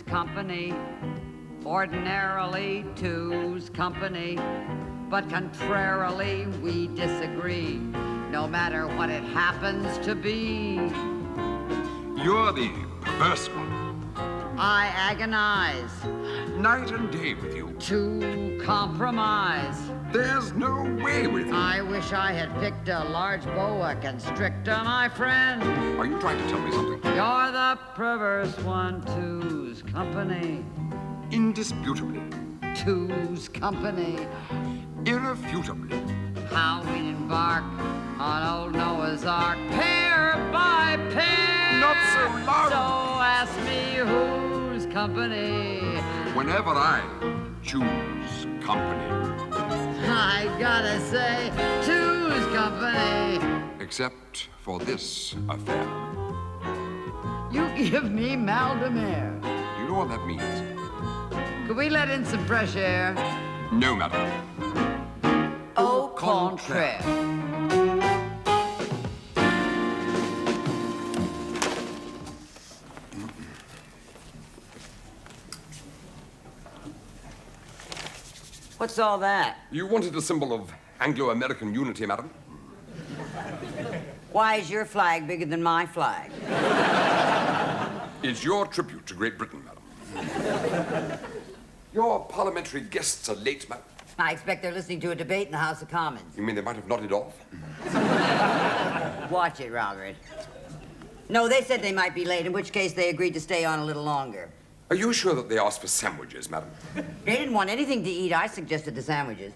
company. Ordinarily two's company, but contrarily we disagree, no matter what it happens to be. You're the perverse one. I agonize Night and day with you. to compromise. There's no way with you. I wish I had picked a large boa constrictor, my friend. Are you trying to tell me something? You're the perverse one, two's company. Indisputably. Two's company. Irrefutably. How we'd embark on old Noah's Ark, pair by pair. Not so loud. So ask me whose company. Whenever I choose company. I gotta say, two's company. Except for this affair. You give me mal de mer. You know what that means? Could we let in some fresh air? No, madam. Au contraire. What's all that? You wanted a symbol of Anglo-American unity, madam? Why is your flag bigger than my flag? It's your tribute to Great Britain, madam. Your parliamentary guests are late, madam. I expect they're listening to a debate in the House of Commons. You mean they might have nodded off? Watch it, Robert. No, they said they might be late, in which case they agreed to stay on a little longer. Are you sure that they asked for sandwiches, madam? They didn't want anything to eat. I suggested the sandwiches.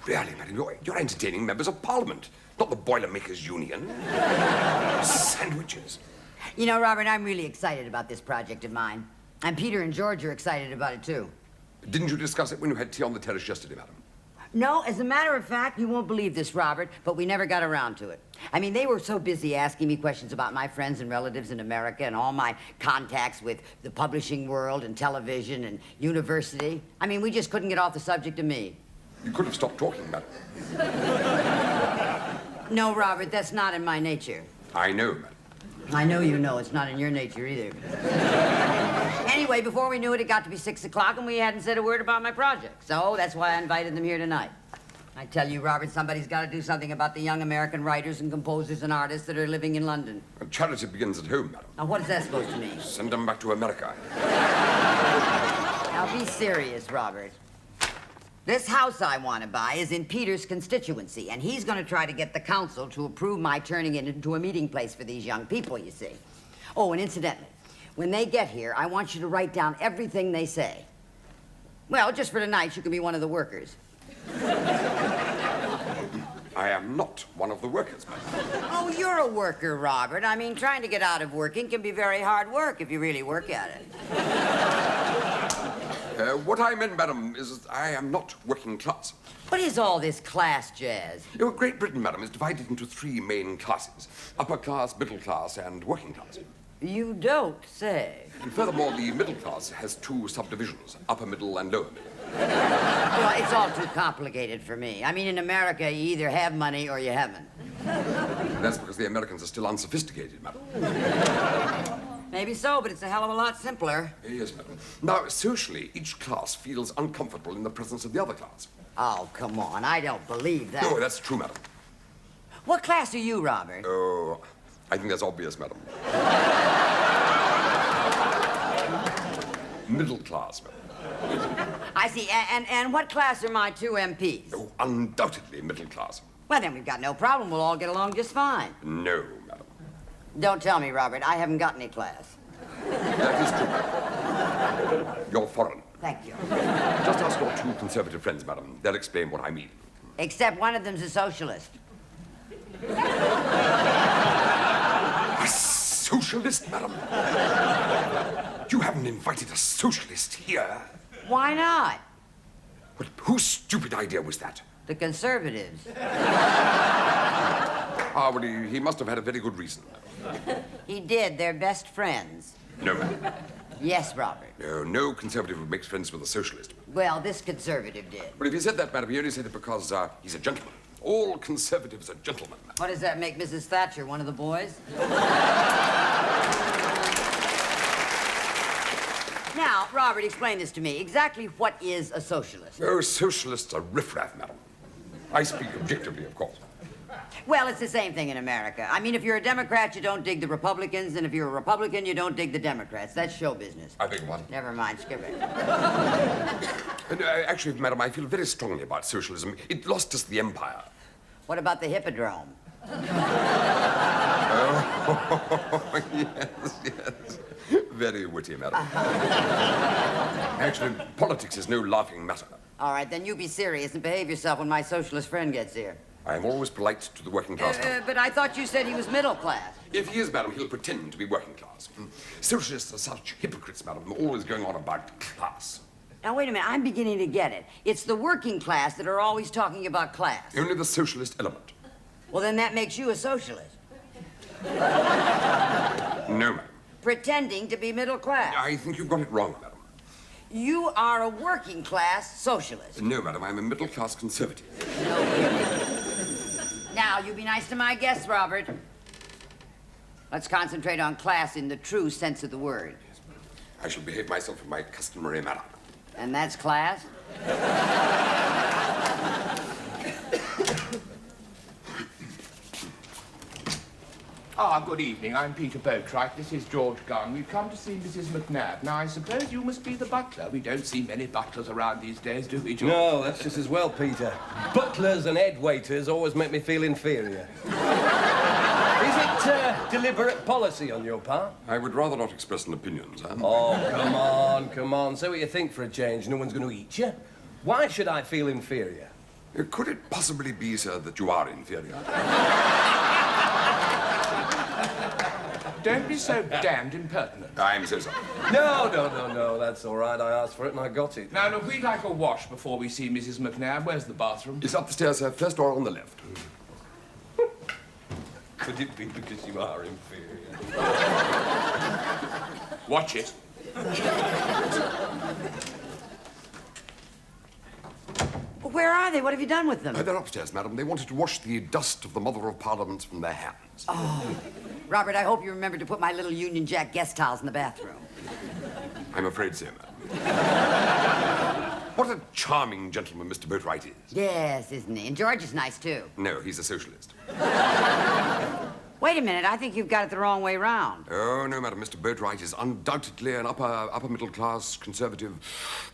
Really, madam, you're entertaining members of Parliament, not the Boilermakers Union. Sandwiches. You know, Robert, I'm really excited about this project of mine. And Peter and George are excited about it, too. Didn't you discuss it when you had tea on the terrace yesterday, madam? No, as a matter of fact, you won't believe this, Robert, but we never got around to it. I mean, they were so busy asking me questions about my friends and relatives in America and all my contacts with the publishing world and television and university. I mean, we just couldn't get off the subject of me. You could have stopped talking, madam. No, Robert, that's not in my nature. I know, madam. I know you know it's not in your nature either. Anyway, before we knew it, it got to be 6 o'clock and we hadn't said a word about my project. So that's why I invited them here tonight. I tell you, Robert, somebody's got to do something about the young American writers and composers and artists that are living in London. Charity begins at home, madam. Now, what is that supposed to mean? Send them back to America. Now, be serious, Robert. This house I want to buy is in Peter's constituency, and he's going to try to get the council to approve my turning it into a meeting place for these young people, you see. Oh, and incidentally, when they get here, I want you to write down everything they say. Well, just for tonight, you can be one of the workers. I am not one of the workers, madam. Oh, you're a worker, Robert. I mean, trying to get out of working can be very hard work if you really work at it. What I meant, madam, is that I am not working class. What is all this class jazz? Great Britain, madam, is divided into three main classes. Upper class, middle class, and working class. You don't say. And furthermore, the middle class has two subdivisions, upper middle and lower middle. Well, it's all too complicated for me. I mean, in America, you either have money or you haven't. That's because the Americans are still unsophisticated, madam. Maybe so, but it's a hell of a lot simpler. Yes, madam. Now, socially, each class feels uncomfortable in the presence of the other class. Oh, come on. I don't believe that. No, that's true, madam. What class are you, Robert? Oh, I think that's obvious, madam. Middle class, madam. I see. And what class are my two MPs? Oh, undoubtedly middle class. Well, then we've got no problem. We'll all get along just fine. No, madam. Don't tell me, Robert. I haven't got any class. That is true, madam. You're foreign. Thank you. Just ask your two conservative friends, madam. They'll explain what I mean. Except one of them's a socialist. A socialist, madam? You haven't invited a socialist here. Why not? But whose stupid idea was that? The conservatives. Ah, well, he must have had a very good reason. He did. They're best friends. No, madam. Yes, Robert. No conservative would make friends with a socialist. Well, this conservative did. But if he said that, madam, he only said it because he's a gentleman. All conservatives are gentlemen. What does that make Mrs. Thatcher, one of the boys? Now, Robert, explain this to me. Exactly what is a socialist? Oh, socialists are riffraff, madam. I speak objectively, of course. Well, it's the same thing in America. I mean, if you're a Democrat, you don't dig the Republicans, and if you're a Republican, you don't dig the Democrats. That's show business. I beg your pardon. Never mind, skip it. Actually, madam, I feel very strongly about socialism. It lost us the empire. What about the Hippodrome? Oh, yes, yes. Very witty, madam. Actually, politics is no laughing matter. All right, then you be serious and behave yourself when my socialist friend gets here. I am always polite to the working class. But I thought you said he was middle class. If he is, madam, he'll pretend to be working class. Socialists are such hypocrites, madam, always going on about class. Now, wait a minute. I'm beginning to get it. It's the working class that are always talking about class. Only the socialist element. Well, then that makes you a socialist. No, madam. Pretending to be middle class. I think you've got it wrong, madam. You are a working class socialist. No, madam, I'm a middle class conservative. No kidding. Now, you be nice to my guests, Robert. Let's concentrate on class in the true sense of the word. I shall behave myself in my customary manner. And that's class? Good evening. I'm Peter Boatwright. This is George Gunn. We've come to see Mrs. McNabb. Now, I suppose you must be the butler. We don't see many butlers around these days, do we, George? No, that's just as well, Peter. Butlers and head waiters always make me feel inferior. Is it deliberate policy on your part? I would rather not express an opinion, sir. Oh, come on. Say what you think for a change. No one's going to eat you. Why should I feel inferior? Could it possibly be, sir, that you are inferior? Don't be so damned impertinent. I'm so sorry. No, that's all right. I asked for it and I got it. Now, look, we'd like a wash before we see Mrs. McNabb. Where's the bathroom? It's up the stairs, sir. First door on the left. Could it be because you are inferior? Watch it. Where are they? What have you done with them? They're upstairs, madam. They wanted to wash the dust of the Mother of Parliament from their hands. Oh. Robert, I hope you remember to put my little Union Jack guest towels in the bathroom. I'm afraid so, madam. What a charming gentleman Mr. Boatwright is. Yes, isn't he? And George is nice, too. No, he's a socialist. Wait a minute. I think you've got it the wrong way round. Oh, no, madam. Mr. Boatwright is undoubtedly an upper middle class conservative.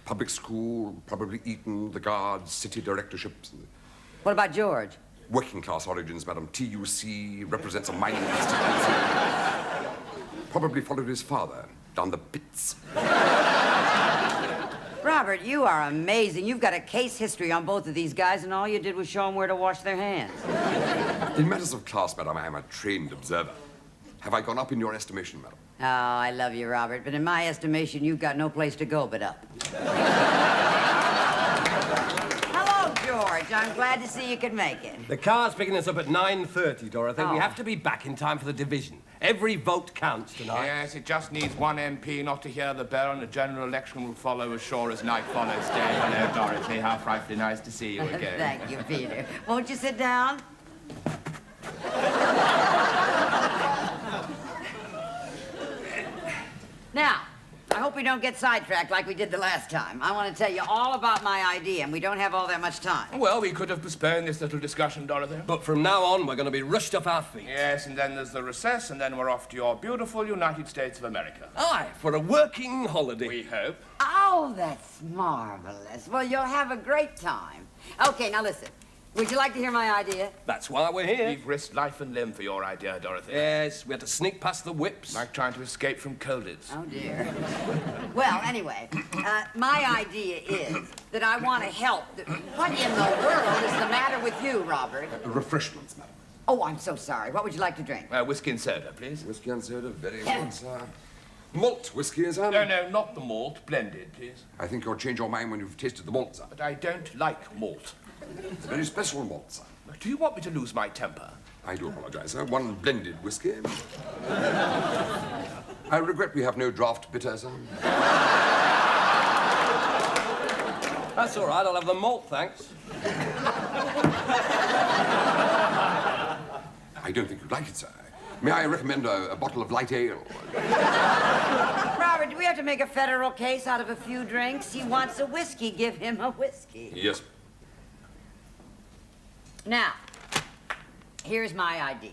Public school, probably Eton, the Guards, city directorships. What about George? Working class origins, madam. TUC represents a mining constituency. Probably followed his father down the pits. Robert, you are amazing. You've got a case history on both of these guys, and all you did was show them where to wash their hands. In matters of class, madam, I am a trained observer. Have I gone up in your estimation, madam? Oh, I love you, Robert, but in my estimation, you've got no place to go but up. Hello, George. I'm glad to see you could make it. The car's picking us up at 9:30, Dorothy. Oh. We have to be back in time for the division. Every vote counts tonight. Yes, it just needs one MP not to hear the bell, and the general election will follow as sure as night follows day. Hello, Dorothy. How frightfully nice to see you again. Thank you, Peter. Won't you sit down? Now, I hope we don't get sidetracked like we did the last time. I want to tell you all about my idea, and we don't have all that much time. Well, we could have postponed this little discussion, Dorothy. But from now on, we're going to be rushed off our feet. Yes, and then there's the recess, and then we're off to your beautiful United States of America. Aye, for a working holiday. We hope. Oh, that's marvelous. Well, you'll have a great time. Okay, now listen. Would you like to hear my idea? That's why we're here. We've risked life and limb for your idea, Dorothy. Yes, we had to sneak past the whips. Like trying to escape from Colditz. Oh, dear. Well, anyway, my idea is that I want to help. What in the world is the matter with you, Robert? Refreshments, madam. Oh, I'm so sorry. What would you like to drink? Whiskey and soda, please. Whiskey and soda, very good, sir. Malt whiskey, sir? No, not the malt. Blended, please. I think you'll change your mind when you've tasted the malt, sir. But I don't like malt. It's a very special malt, sir. Do you want me to lose my temper? I do apologize, sir. One blended whiskey. I regret we have no draft bitter, sir. That's all right. I'll have the malt, thanks. I don't think you'd like it, sir. May I recommend a bottle of light ale? Robert, do we have to make a federal case out of a few drinks? He wants a whiskey. Give him a whiskey. Yes. Now, here's my idea.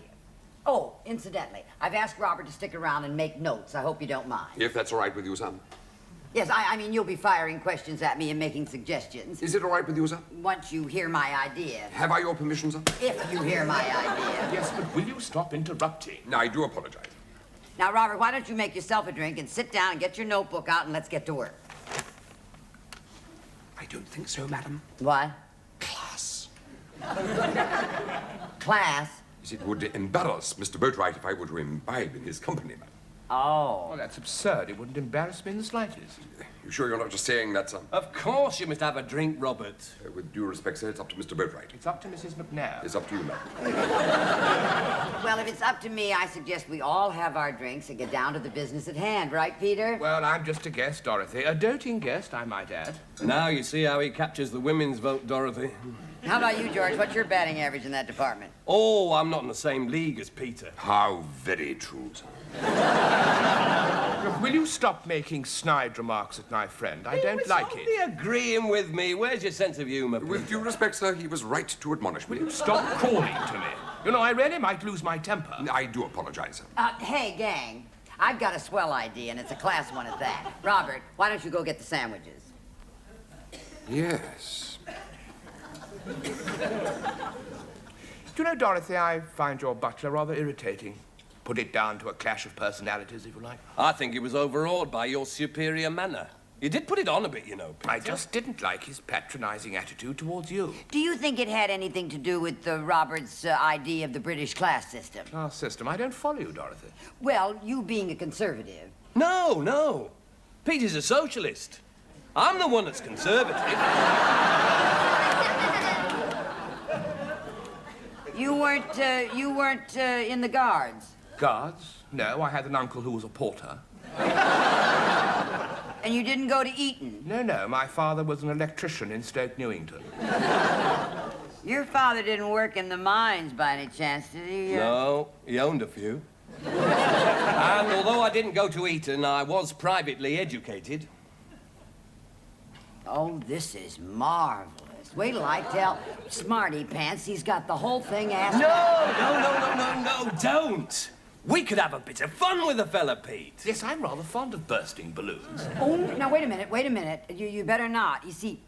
Oh, incidentally, I've asked Robert to stick around and make notes. I hope you don't mind. If that's all right with you, sir. Yes, I mean, you'll be firing questions at me and making suggestions. Is it all right with you, sir? Once you hear my idea. Have I your permission, sir? If you hear my idea. Yes, but will you stop interrupting? No, I do apologize. Now, Robert, why don't you make yourself a drink and sit down and get your notebook out and let's get to work. I don't think so, madam. What? Class. Class? Yes, it would embarrass Mr. Boatwright if I were to imbibe in his company, madam. Oh. Oh, that's absurd. It wouldn't embarrass me in the slightest. You sure you're not just saying that, sir? Of course you must have a drink, Robert. With due respect, sir, it's up to Mr. Boatwright. It's up to Mrs. McNabb. It's up to you, madam. Well, if it's up to me, I suggest we all have our drinks and get down to the business at hand, right, Peter? Well, I'm just a guest, Dorothy. A doting guest, I might add. Now you see how he captures the women's vote, Dorothy. How about you, George? What's your batting average in that department? Oh, I'm not in the same league as Peter. How very true, sir. Look, will you stop making snide remarks at my friend? I don't like it. Only agreeing with me. Where's your sense of humour, Peter? With due respect, sir, he was right to admonish me. Stop calling to me. You know, I really might lose my temper. I do apologize, sir. Hey, gang. I've got a swell idea, and it's a class one at that. Robert, why don't you go get the sandwiches? Yes. Do you know, Dorothy, I find your butler rather irritating. Put it down to a clash of personalities, if you like. I think he was overawed by your superior manner. You did put it on a bit, you know, Peter. I just didn't like his patronizing attitude towards you. Do you think it had anything to do with Robert's idea of the British class system? Our system. I don't follow you, Dorothy. Well, you being a conservative. No, no. Peter's a socialist. I'm the one that's conservative. You weren't in the Guards. Guards? No, I had an uncle who was a porter. And you didn't go to Eton. No, my father was an electrician in Stoke Newington. Your father didn't work in the mines by any chance, did he? No, he owned a few. And although I didn't go to Eton, I was privately educated. Oh, this is marvelous. Wait till I tell Smarty Pants he's got the whole thing asked. No, don't. We could have a bit of fun with the fella, Pete. Yes, I'm rather fond of bursting balloons. Oh, now, wait a minute. You better not. You see,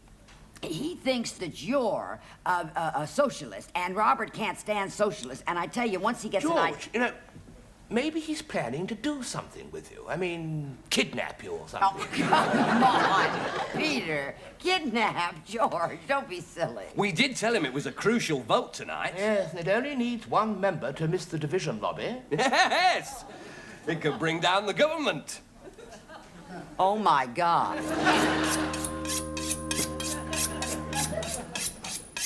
he thinks that you're a socialist, and Robert can't stand socialists. And I tell you, once he gets an idea... George, you know, maybe he's planning to do something with you. I mean, kidnap you or something. Oh, come on, Peter. Kidnap George. Don't be silly. We did tell him it was a crucial vote tonight. Yes, it only needs one member to miss the division lobby. Yes! It could bring down the government. Oh, my God.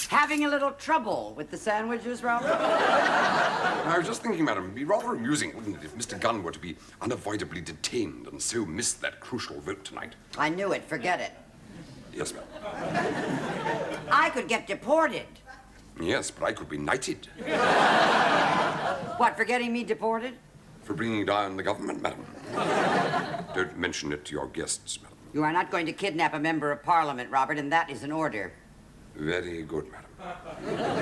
Having a little trouble with the sandwiches, Robert? I was just thinking, madam, it'd be rather amusing, wouldn't it, if Mr. Gunn were to be unavoidably detained and so miss that crucial vote tonight? I knew it. Forget it. Yes, ma'am. I could get deported. Yes, but I could be knighted What, for getting me deported? for bringing down the government, madam. Don't mention it to your guests, madam. You are not going to kidnap a member of Parliament, Robert, and that is an order. Very good, madam.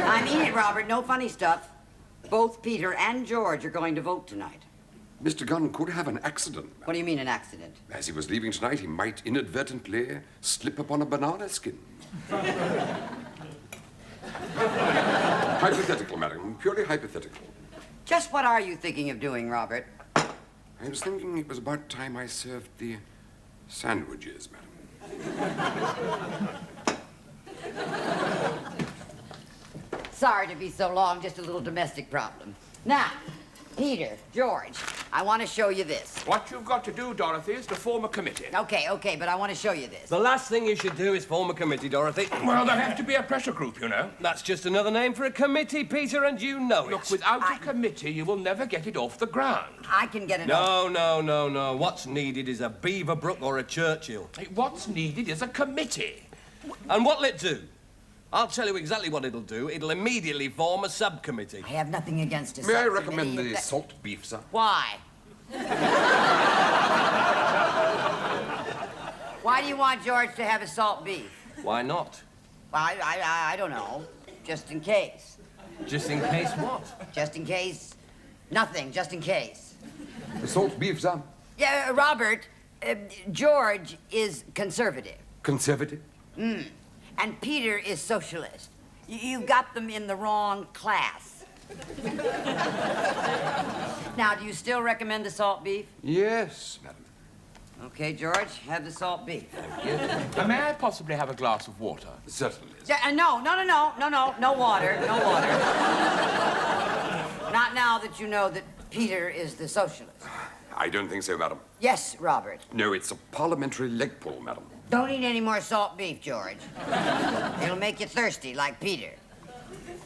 I mean it, Robert. No funny stuff. Both Peter and George are going to vote tonight. Mr. Gunn could have an accident, madam. What do you mean, an accident? As he was leaving tonight, he might inadvertently slip upon a banana skin. Hypothetical, madam. Purely hypothetical. Just what are you thinking of doing, Robert? I was thinking it was about time I served the sandwiches, madam. Sorry to be so long, just a little domestic problem. Now, Peter, George, I want to show you this. What you've got to do, Dorothy, is to form a committee. Okay, but I want to show you this. The last thing you should do is form a committee, Dorothy. Well, there'll have to be a pressure group, you know. That's just another name for a committee, Peter, and you know it. Look, without a committee, you will never get it off the ground. I can get it off. No. What's needed is a Beaverbrook or a Churchill. What's needed is a committee. And what'll it do? I'll tell you exactly what it'll do. It'll immediately form a subcommittee. I have nothing against it. May I recommend the salt beef, sir? Why? Why do you want George to have a salt beef? Why not? Well, I don't know. Just in case. Just in case what? Just in case. Nothing, just in case. The salt beef, sir. Yeah, Robert, George is conservative. Conservative? And Peter is socialist. You've got them in the wrong class. Now, do you still recommend the salt beef? Yes, madam. Okay, George, have the salt beef. May I possibly have a glass of water? Certainly, sir. Yeah, no water, no water. Not now that you know that Peter is the socialist. I don't think so, madam. Yes, Robert. No, it's a parliamentary leg pull, madam. Don't eat any more salt beef, George. It'll make you thirsty, like Peter.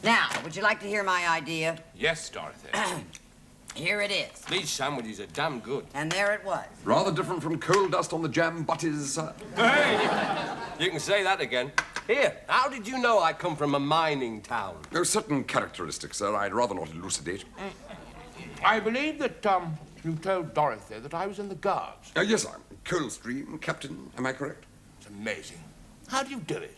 Now, would you like to hear my idea? Yes, Dorothy. Here it is. These sandwiches are damn good. And there it was. Rather different from coal dust on the jam butties, sir. Hey! You can say that again. Here, how did you know I come from a mining town? No, certain characteristics, sir, I'd rather not elucidate. I believe that, you told Dorothy that I was in the Guards. Yes, sir. Coldstream, Captain, am I correct? It's amazing. How do you do it?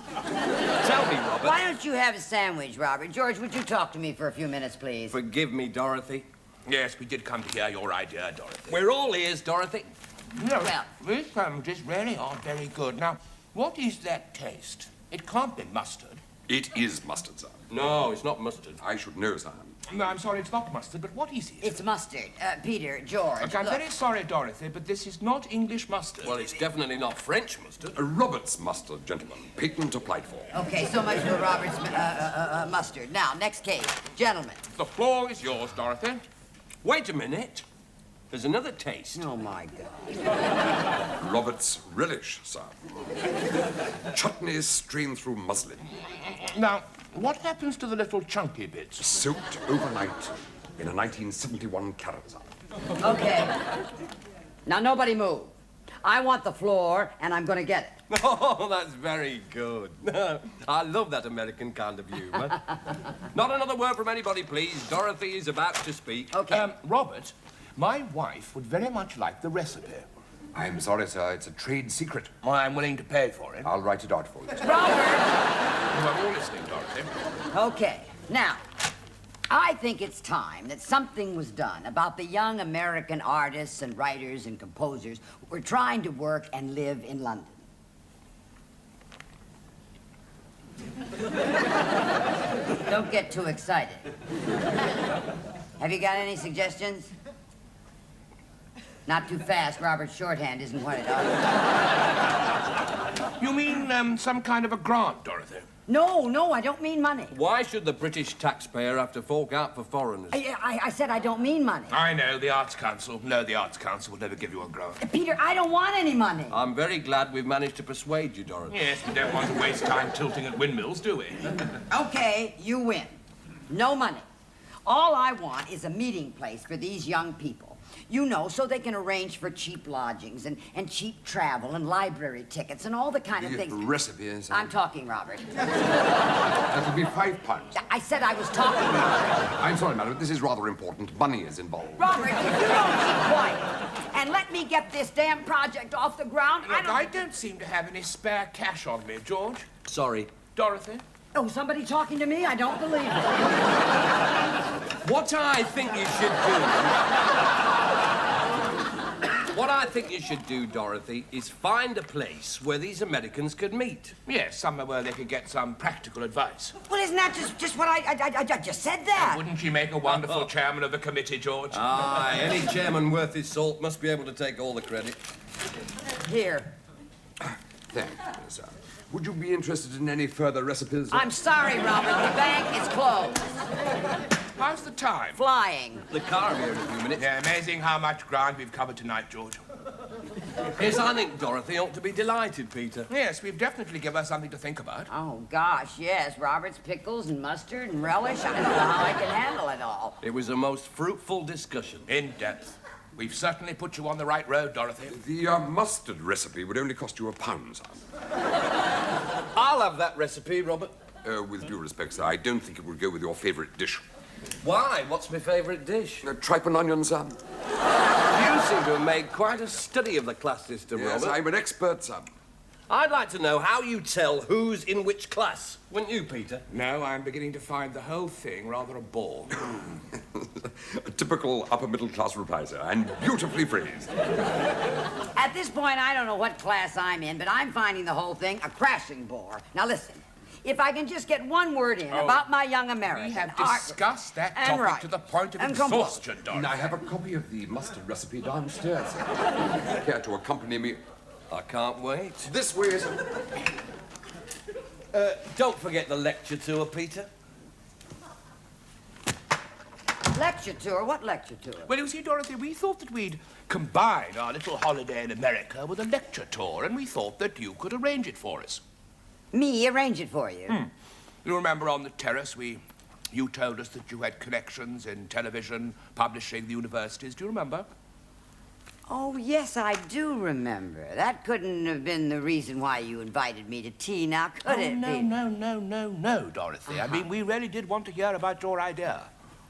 Tell me, Robert. Why don't you have a sandwich, Robert? George, would you talk to me for a few minutes, please? Forgive me, Dorothy. Yes, we did come to hear your idea, Dorothy. We're all ears, Dorothy. No, Well- these sandwiches really are very good. Now, what is that taste? It can't be mustard. It is mustard, sir. No, it's not mustard. I should know, sir. No, I'm sorry, it's not mustard, but what is it? It's mustard. Peter, George. Look, I'm very sorry, Dorothy, but this is not English mustard. Well, it's definitely not French mustard. Robert's mustard, gentlemen. Patent applied for. Okay, so much for Robert's mustard. Now, next case. Gentlemen. The floor is yours, Dorothy. Wait a minute. There's another taste. Oh, my God. Robert's relish, sir. Chutney strained through muslin. Now, what happens to the little chunky bits? Soaked overnight in a 1971 carrot, sir. Okay. Now, nobody move. I want the floor, and I'm going to get it. Oh, that's very good. I love that American kind of humor. Not another word from anybody, please. Dorothy is about to speak. Okay. Robert, my wife would very much like the recipe. I'm sorry, sir. It's a trade secret. Well, I'm willing to pay for it. I'll write it out for you. Robert! You are all listening, Dorothy. Okay. Now, I think it's time that something was done about the young American artists and writers and composers who are trying to work and live in London. Don't get too excited. Have you got any suggestions? Not too fast. Robert's shorthand isn't what it ought to be. You mean some kind of a grant, Dorothy? No, I don't mean money. Why should the British taxpayer have to fork out for foreigners? I said I don't mean money. I know, the Arts Council. No, the Arts Council will never give you a grant. Peter, I don't want any money. I'm very glad we've managed to persuade you, Dorothy. Yes, we don't want to waste time tilting at windmills, do we? Okay, you win. No money. All I want is a meeting place for these young people. You know, so they can arrange for cheap lodgings and cheap travel and library tickets and all the kind of The things. recipes. I'm talking, Robert. That'll be £5. I said I was talking, Robert. I'm sorry, madam. This is rather important. Money is involved. Robert, if you don't keep quiet and let me get this damn project off the ground, Look, I don't seem to have any spare cash on me, George. Sorry. Dorothy? Oh, somebody talking to me? I don't believe it. What I think you should do... What I think you should do, Dorothy, is find a place where these Americans could meet. Yes, somewhere where they could get some practical advice. Well, isn't that just what I just said that? Wouldn't you make a wonderful chairman of the committee, George? Aye, any chairman worth his salt must be able to take all the credit. Here. Thank you, sir. Would you be interested in any further recipes? I'm sorry, Robert. The bank is closed. How's the time? Flying. The car here in a few minutes. Yeah, amazing how much ground we've covered tonight, George. Yes, I think Dorothy ought to be delighted, Peter. Yes, we've definitely given her something to think about. Oh, gosh, yes. Robert's pickles and mustard and relish. I don't know how I can handle it all. It was a most fruitful discussion. In depth. We've certainly put you on the right road, Dorothy. The mustard recipe would only cost you £1, sir. I'll have that recipe, Robert. With due respect, sir, I don't think it would go with your favourite dish. Why? What's my favourite dish? Tripe and onions, sir. You seem to have made quite a study of the class system, Yes, Robert. I'm an expert, sir. I'd like to know how you tell who's in which class. Wouldn't you, Peter? No, I'm beginning to find the whole thing rather a bore. A typical upper-middle-class reply, sir, and beautifully phrased. At this point, I don't know what class I'm in, but I'm finding the whole thing a crashing bore. Now listen, if I can just get one word in about my young American... We have art- discussed that and topic right, to the point of and complete. exhaustion, Dorothy. I have a copy of the mustard recipe downstairs, sir. Care to accompany me? I can't wait. This way, sir. Don't forget the lecture tour, Peter. Lecture tour? What lecture tour? Well, you see, Dorothy, we thought that we'd combine our little holiday in America with a lecture tour, and we thought that you could arrange it for us. Me arrange it for you? You remember on the terrace, you told us that you had connections in television, publishing, the universities. Do you remember? Oh, yes, I do remember. That couldn't have been the reason why you invited me to tea, now, could it, no, Peter? no, Dorothy. I mean, we really did want to hear about your idea.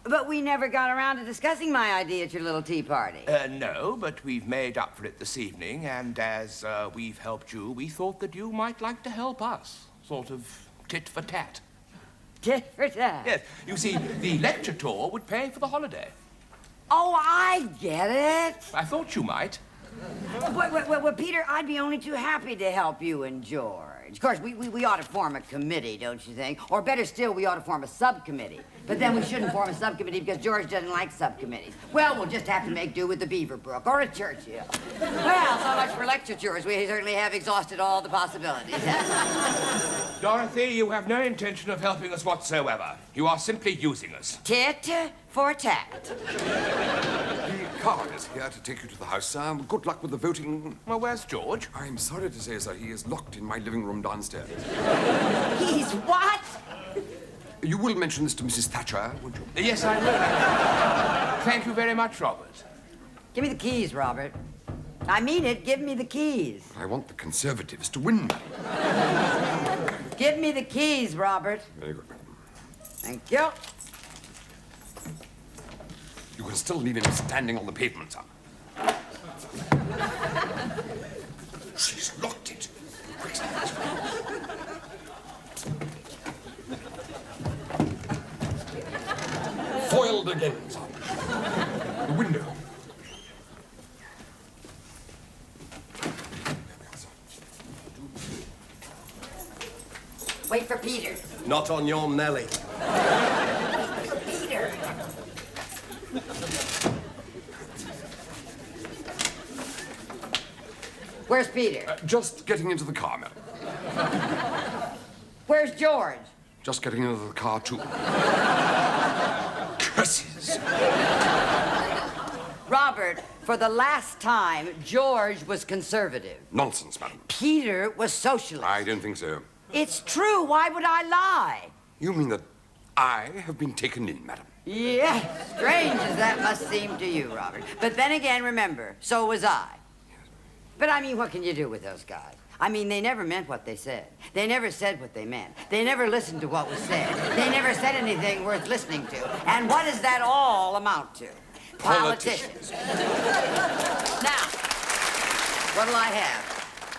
But we never got around to discussing my idea at your little tea party. No, but we've made up for it this evening, and as we've helped you, we thought that you might like to help us. Sort of tit for tat. Tit for tat. Yes, you see, the lecture tour would pay for the holiday. Oh, I get it. I thought you might. Well, Peter, I'd be only too happy to help you and George. Of course, we ought to form a committee, don't you think? Or better still, we ought to form a subcommittee. But then we shouldn't form a subcommittee because George doesn't like subcommittees. Well, we'll just have to make do with the Beaverbrook or a Churchill. Well, so much for lecture tours. We certainly have exhausted all the possibilities. Dorothy, you have no intention of helping us whatsoever. You are simply using us. Tit for tat. The car is here to take you to the house, sir. Good luck with the voting. Well, where's George? I'm sorry to say, sir, he is locked in my living room downstairs. He's what? You will mention this to Mrs. Thatcher, won't you? Yes, I will. Thank you very much, Robert. Give me the keys, Robert. I mean it. Give me the keys. I want the Conservatives to win. Give me the keys, Robert. Very good, madam. Thank you. You can still leave him standing on the pavement, sir. She's locked it. Quick, sir. Foiled again, sir. The window. Wait for Peter. Not on your Nelly. Peter. Where's Peter? Just getting into the car, madam. Where's George? Just getting into the car, too. Curses. Robert, for the last time, George was conservative. Nonsense, madam. Peter was socialist. I don't think so. It's true. Why would I lie? You mean that I have been taken in, madam? Yes, strange as that must seem to you, Robert. But then again, remember, so was I. But I mean, what can you do with those guys? I mean, they never meant what they said. They never said what they meant. They never listened to what was said. They never said anything worth listening to. And what does that all amount to? Politicians. Now, what'll I have?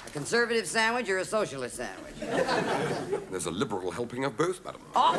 A conservative sandwich or a socialist sandwich? There's a liberal helping of both, madam. Oh.